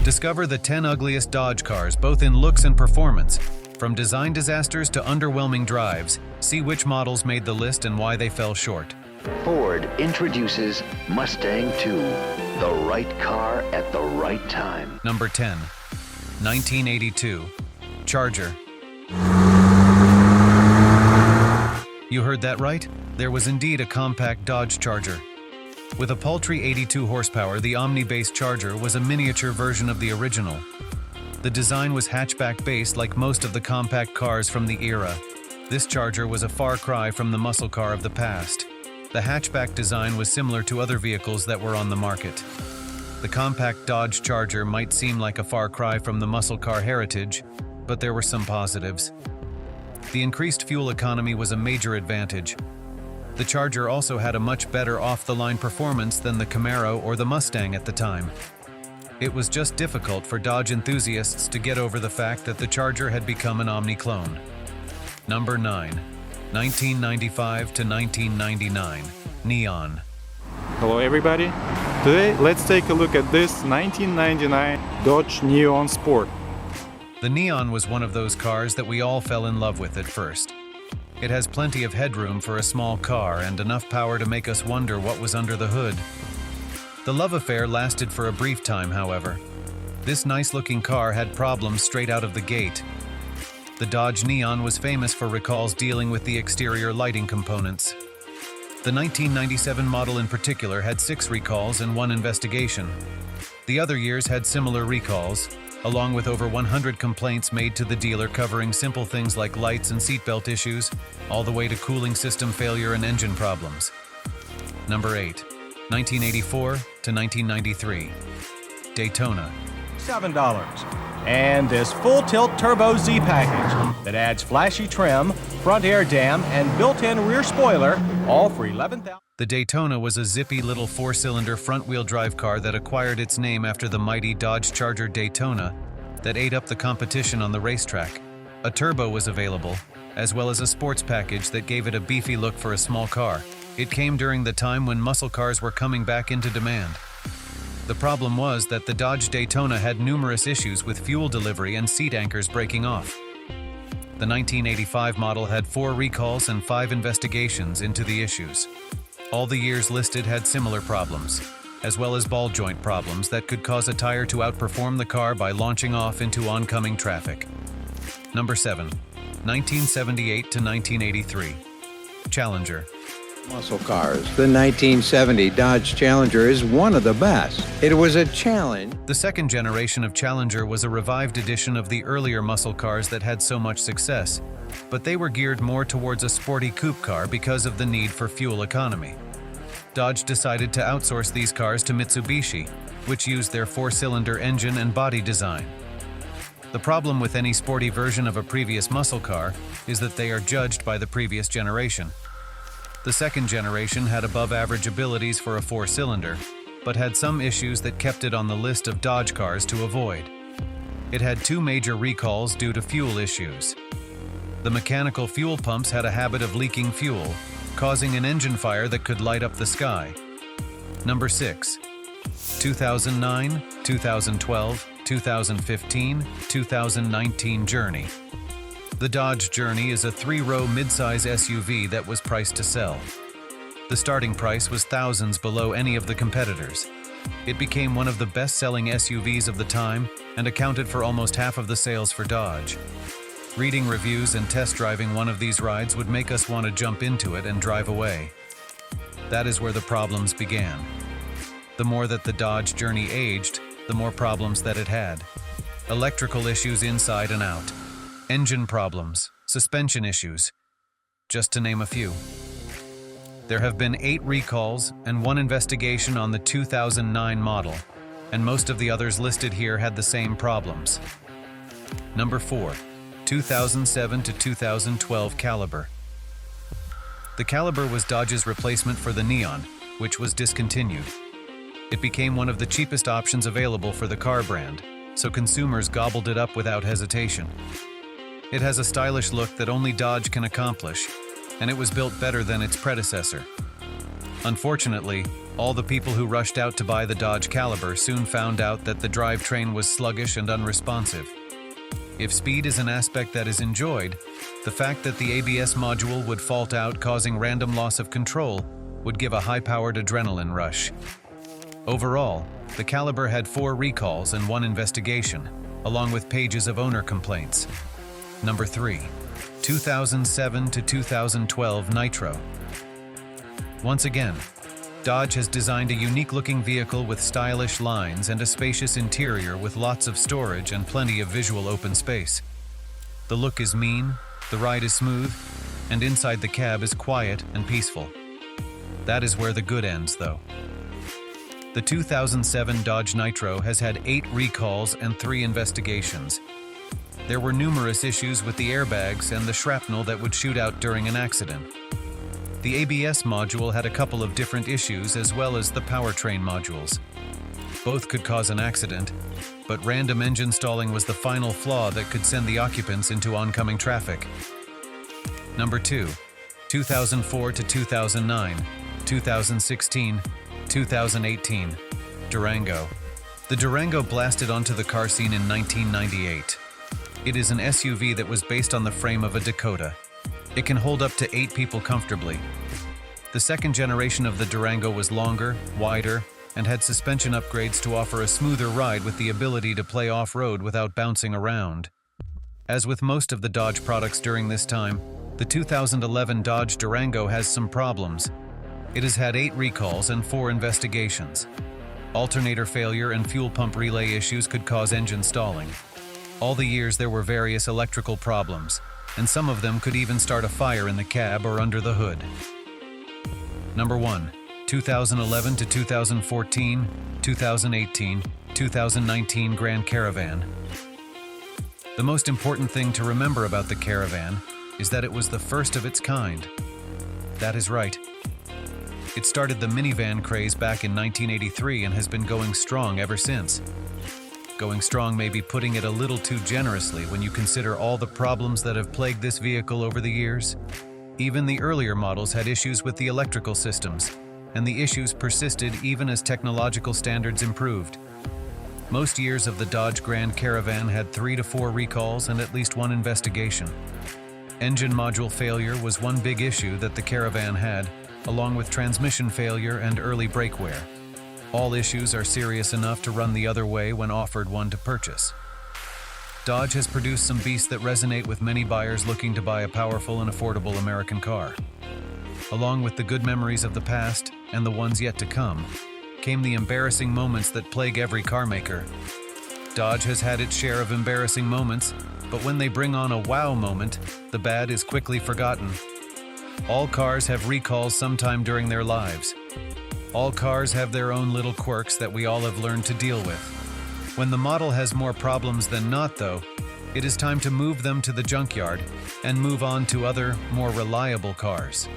Discover the 10 ugliest Dodge cars, both in looks and performance. From design disasters to underwhelming drives, see which models made the list and why they fell short. Ford introduces Mustang 2, the right car at the right time. Number 10. 1982. Charger. You heard that right? There was indeed a compact Dodge Charger. With a paltry 82 horsepower, the Omni-based Charger was a miniature version of the original. The design was hatchback-based like most of the compact cars from the era. This Charger was a far cry from the muscle car of the past. The hatchback design was similar to other vehicles that were on the market. The compact Dodge Charger might seem like a far cry from the muscle car heritage, but there were some positives. The increased fuel economy was a major advantage. The Charger also had a much better off-the-line performance than the Camaro or the Mustang at the time. It was just difficult for Dodge enthusiasts to get over the fact that the Charger had become an Omni clone. Number 9. 1995 to 1999. Neon. Hello everybody. Today let's take a look at this 1999 Dodge Neon Sport. The Neon was one of those cars that we all fell in love with at first. It has plenty of headroom for a small car and enough power to make us wonder what was under the hood. The love affair lasted for a brief time, however. This nice-looking car had problems straight out of the gate. The Dodge Neon was famous for recalls dealing with the exterior lighting components. The 1997 model in particular had 6 recalls and 1 investigation. The other years had similar recalls, along with over 100 complaints made to the dealer covering simple things like lights and seatbelt issues, all the way to cooling system failure and engine problems. Number 8. 1984 to 1993. Daytona. $7. And this full tilt turbo Z package that adds flashy trim, front air dam, and built-in rear spoiler, all for $11,000. The Daytona was a zippy little 4-cylinder front-wheel drive car that acquired its name after the mighty Dodge Charger Daytona that ate up the competition on the racetrack. A turbo was available, as well as a sports package that gave it a beefy look for a small car. It came during the time when muscle cars were coming back into demand. The problem was that the Dodge Daytona had numerous issues with fuel delivery and seat anchors breaking off. The 1985 model had 4 recalls and 5 investigations into the issues. All the years listed had similar problems, as well as ball joint problems that could cause a tire to outperform the car by launching off into oncoming traffic. Number 7. 1978 to 1983. Challenger. Muscle cars. The 1970 Dodge Challenger is one of the best. It was a challenge. The second generation of Challenger was a revived edition of the earlier muscle cars that had so much success, but they were geared more towards a sporty coupe car because of the need for fuel economy. Dodge decided to outsource these cars to Mitsubishi, which used their 4-cylinder engine and body design. The problem with any sporty version of a previous muscle car is that they are judged by the previous generation. The second generation had above-average abilities for a 4-cylinder, but had some issues that kept it on the list of Dodge cars to avoid. It had 2 major recalls due to fuel issues. The mechanical fuel pumps had a habit of leaking fuel, causing an engine fire that could light up the sky. Number 6. 2009, 2012, 2015, 2019 Journey. The Dodge Journey is a 3-row midsize SUV that was priced to sell. The starting price was thousands below any of the competitors. It became one of the best-selling SUVs of the time and accounted for almost half of the sales for Dodge. Reading reviews and test driving one of these rides would make us want to jump into it and drive away. That is where the problems began. The more that the Dodge Journey aged, the more problems that it had. Electrical issues inside and out. Engine problems, suspension issues, just to name a few. There have been 8 recalls and 1 investigation on the 2009 model, and most of the others listed here had the same problems. Number 4. 2007 to 2012 Caliber. The Caliber was Dodge's replacement for the Neon, which was discontinued. It became one of the cheapest options available for the car brand, so consumers gobbled it up without hesitation. It has a stylish look that only Dodge can accomplish, and it was built better than its predecessor. Unfortunately, All the people who rushed out to buy the Dodge Caliber soon found out that the drivetrain was sluggish and unresponsive. If speed is an aspect that is enjoyed, the fact that the ABS module would fault out causing random loss of control would give a high-powered adrenaline rush. Overall, the Caliber had 4 recalls and 1 investigation, along with pages of owner complaints. Number 3. 2007 to 2012 Nitro. Once again, Dodge has designed a unique-looking vehicle with stylish lines and a spacious interior with lots of storage and plenty of visual open space. The look is mean, the ride is smooth, and inside the cab is quiet and peaceful. That is where the good ends, though. The 2007 Dodge Nitro has had 8 recalls and 3 investigations. There were numerous issues with the airbags and the shrapnel that would shoot out during an accident. The ABS module had a couple of different issues as well as the powertrain modules. Both could cause an accident, but random engine stalling was the final flaw that could send the occupants into oncoming traffic. Number 2. 2004 to 2009, 2016, 2018, Durango. The Durango blasted onto the car scene in 1998. It is an SUV that was based on the frame of a Dakota. It can hold up to 8 people comfortably. The second generation of the Durango was longer, wider, and had suspension upgrades to offer a smoother ride with the ability to play off-road without bouncing around. As with most of the Dodge products during this time, the 2011 Dodge Durango has some problems. It has had 8 recalls and 4 investigations. Alternator failure and fuel pump relay issues could cause engine stalling. All the years there were various electrical problems, and some of them could even start a fire in the cab or under the hood. Number 1. 2011 to 2014, 2018, 2019 Grand Caravan. The most important thing to remember about the Caravan is that it was the first of its kind. That is right. It started the minivan craze back in 1983 and has been going strong ever since. Going strong may be putting it a little too generously when you consider all the problems that have plagued this vehicle over the years. Even the earlier models had issues with the electrical systems, and the issues persisted even as technological standards improved. Most years of the Dodge Grand Caravan had 3 to 4 recalls and at least 1 investigation. Engine module failure was one big issue that the Caravan had, along with transmission failure and early brake wear. All issues are serious enough to run the other way when offered one to purchase. Dodge has produced some beasts that resonate with many buyers looking to buy a powerful and affordable American car. Along with the good memories of the past and the ones yet to come, came the embarrassing moments that plague every car maker. Dodge has had its share of embarrassing moments, but when they bring on a wow moment, the bad is quickly forgotten. All cars have recalls sometime during their lives. All cars have their own little quirks that we all have learned to deal with. When the model has more problems than not, though, it is time to move them to the junkyard and move on to other, more reliable cars.